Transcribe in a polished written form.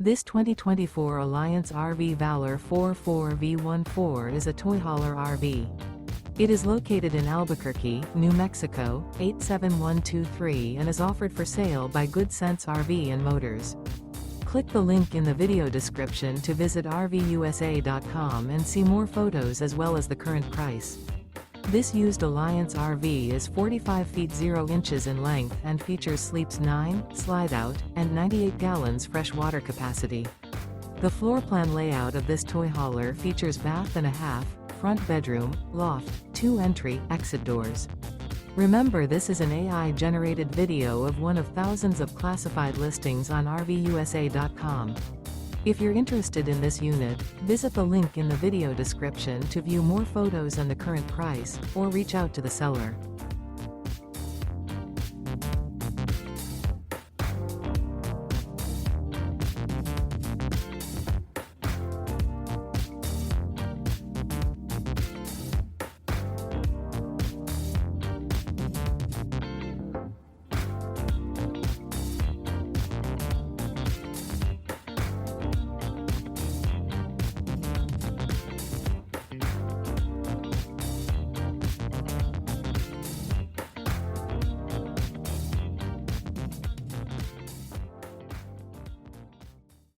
This 2024 Alliance RV Valor 44V14 is a toy hauler RV. It is located in Albuquerque, New Mexico, 87123 and is offered for sale by Good Sense RV and Motors. Click the link in the video description to visit RVUSA.com and see more photos as well as the current price. This used Alliance RV is 45 feet 0 inches in length and features sleeps 9, slide-out, and 98 gallons fresh water capacity. The floor plan layout of this toy hauler features bath and a half, front bedroom, loft, 2 entry, exit doors. Remember, this is an AI-generated video of one of thousands of classified listings on RVUSA.com. If you're interested in this unit, visit the link in the video description to view more photos and the current price, or reach out to the seller.